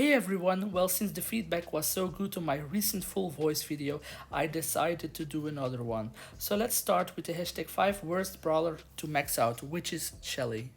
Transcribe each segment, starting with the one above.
Hey everyone, well since the feedback was so good on my recent full voice video, I decided to do another one. So let's start with the hashtag 5 worst brawler to max out, which is Shelly.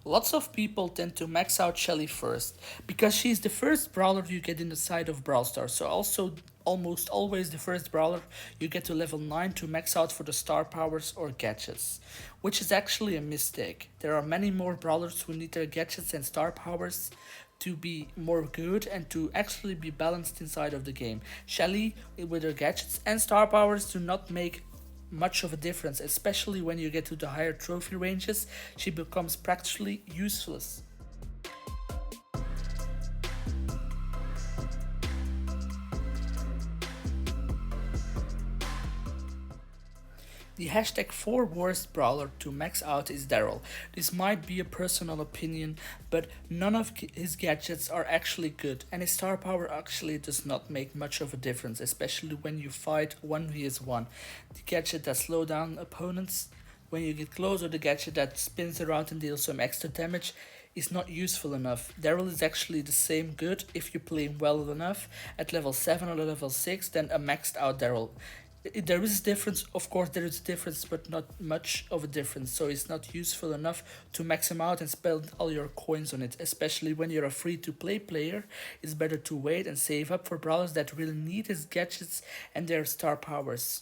Lots of people tend to max out Shelly first, because she's the first brawler you get in the side of Brawl Stars, so also almost always the first brawler you get to level 9 to max out for the star powers or gadgets, which is actually a mistake. There are many more brawlers who need their gadgets and star powers to be more good and to actually be balanced inside of the game. Shelly, with her gadgets and star powers, do not make much of a difference, especially when you get to the higher trophy ranges. She becomes practically useless. The hashtag 4 worst brawler to max out is Daryl. This might be a personal opinion, but none of his gadgets are actually good, and his star power actually does not make much of a difference, especially when you fight 1v1. The gadget that slows down opponents when you get close, or the gadget that spins around and deals some extra damage, is not useful enough. Daryl is actually the same good if you play him well enough at level 7 or level 6 than a maxed out Daryl. There is a difference, of course there is a difference, but not much of a difference, so it's not useful enough to max him out and spend all your coins on it, especially when you're a free to play player. It's better to wait and save up for brawlers that really need his gadgets and their star powers.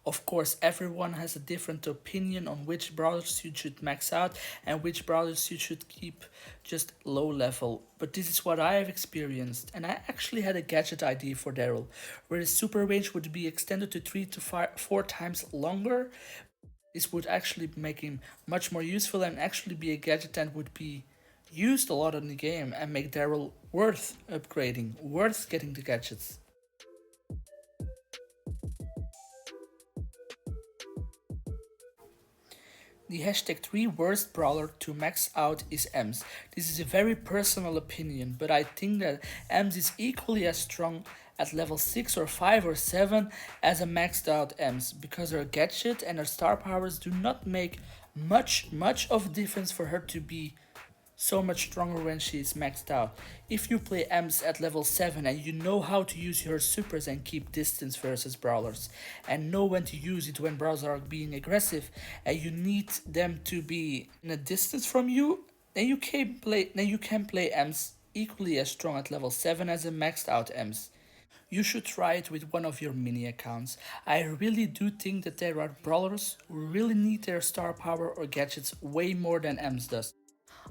Of course, everyone has a different opinion on which brawlers you should max out and which brawlers you should keep just low level. But this is what I have experienced, and I actually had a gadget idea for Daryl, where his super range would be extended to 3 to 4 times longer. This would actually make him much more useful and actually be a gadget that would be used a lot in the game and make Daryl worth upgrading, worth getting the gadgets. The hashtag 3 worst brawler to max out is Ems. This is a very personal opinion, but I think that Ems is equally as strong at level 6 or 5 or 7 as a maxed out Ems, because her gadget and her star powers do not make much of a difference for her to be so much stronger when she is maxed out. If you play Ems at level 7 and you know how to use your supers and keep distance versus brawlers, and know when to use it when brawlers are being aggressive, and you need them to be in a distance from you, then you can play Ems equally as strong at level 7 as a maxed out Ems. You should try it with one of your mini accounts. I really do think that there are brawlers who really need their star power or gadgets way more than Ems does.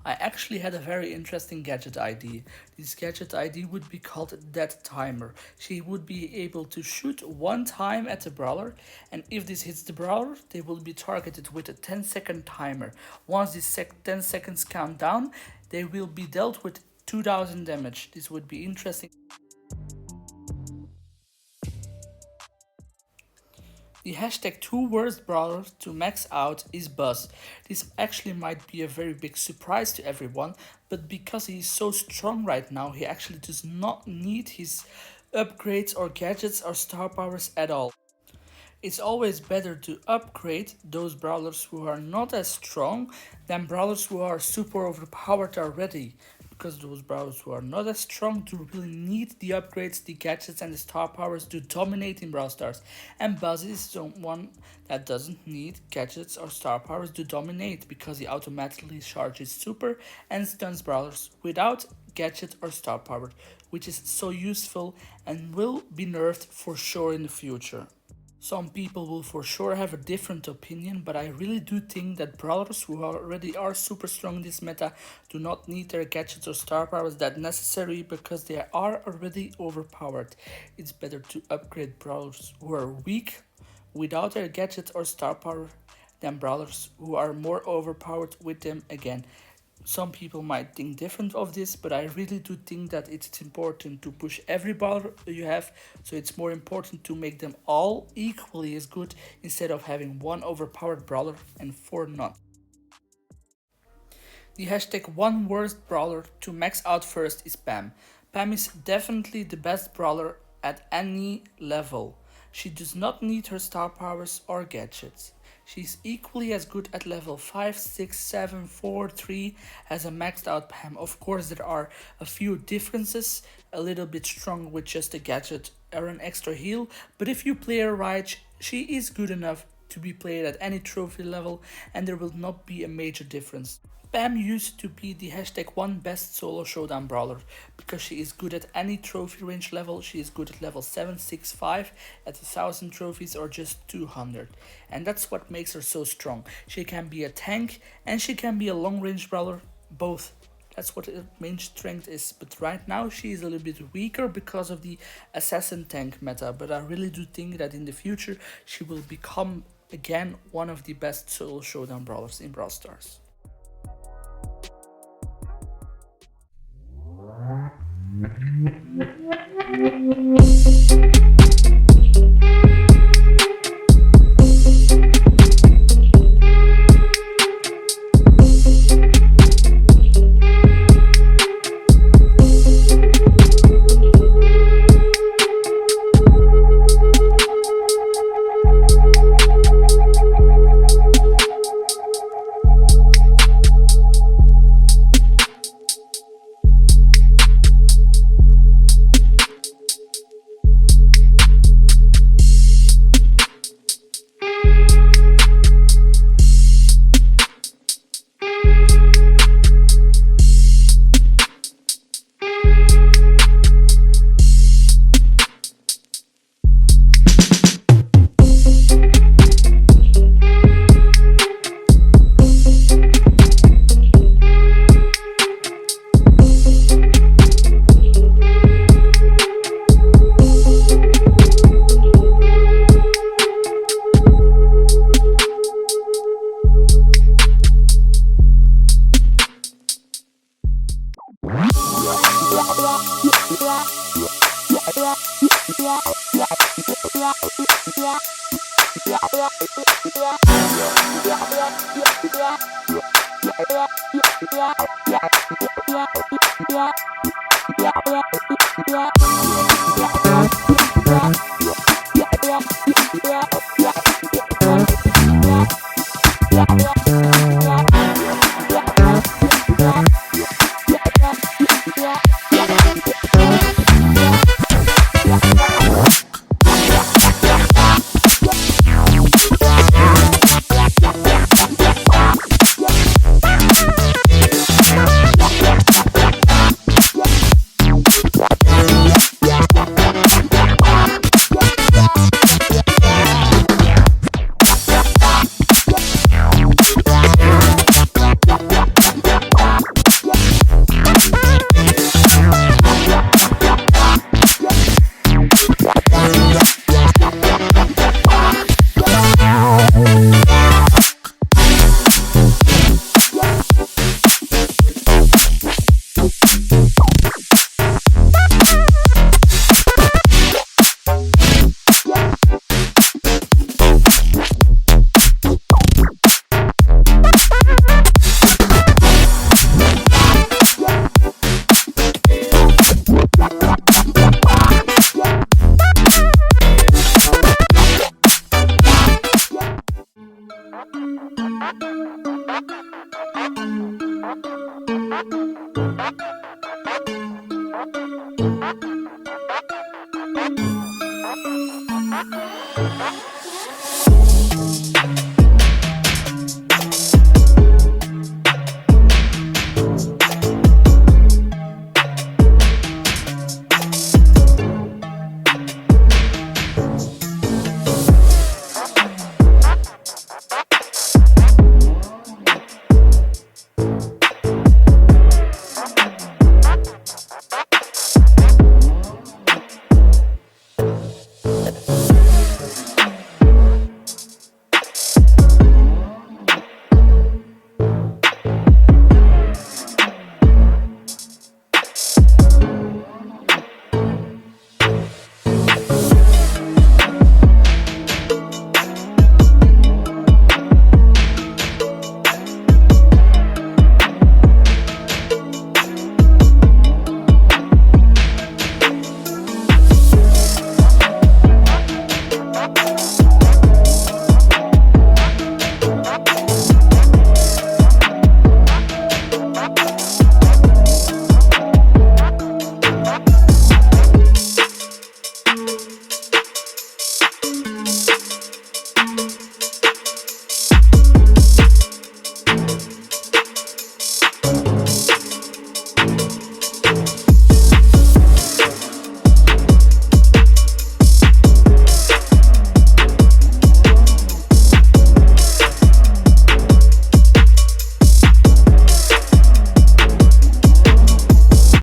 I actually had a very interesting gadget ID. This gadget ID would be called Dead Timer. She would be able to shoot one time at the brawler, and if this hits the brawler, they will be targeted with a 10-second timer. Once this 10 seconds count down, they will be dealt with 2000 damage. This would be interesting. The hashtag 2 worst brawler to max out is Buzz. This actually might be a very big surprise to everyone, but because he is so strong right now, he actually does not need his upgrades or gadgets or star powers at all. It's always better to upgrade those brawlers who are not as strong than brawlers who are super overpowered already, because those brawlers who are not as strong do really need the upgrades, the gadgets and the star powers to dominate in Brawl Stars. And Buzz is someone that doesn't need gadgets or star powers to dominate, because he automatically charges super and stuns brawlers without gadget or star power, which is so useful and will be nerfed for sure in the future. Some people will for sure have a different opinion, but I really do think that brawlers who already are super strong in this meta do not need their gadgets or star powers that necessary, because they are already overpowered. It's better to upgrade brawlers who are weak without their gadgets or star power than brawlers who are more overpowered with them again. Some people might think different of this, but I really do think that it's important to push every brawler you have, so it's more important to make them all equally as good instead of having one overpowered brawler and 4 not. The hashtag 1 worst brawler to max out first is Pam. Pam is definitely the best brawler at any level. She does not need her star powers or gadgets. She's equally as good at level 5, 6, 7, 4, 3 as a maxed out Pam. Of course, there are a few differences, a little bit strong with just a gadget or an extra heal, but if you play her right, she is good enough to be played at any trophy level and there will not be a major difference. Pam used to be the hashtag one best solo showdown brawler because she is good at any trophy range level. She is good at level 765 at 1000 trophies or just 200, and that's what makes her so strong. She can be a tank and she can be a long range brawler, both. That's what her main strength is. But right now she is a little bit weaker because of the assassin tank meta. But I really do think that in the future she will become again one of the best solo showdown brawlers in Brawl Stars.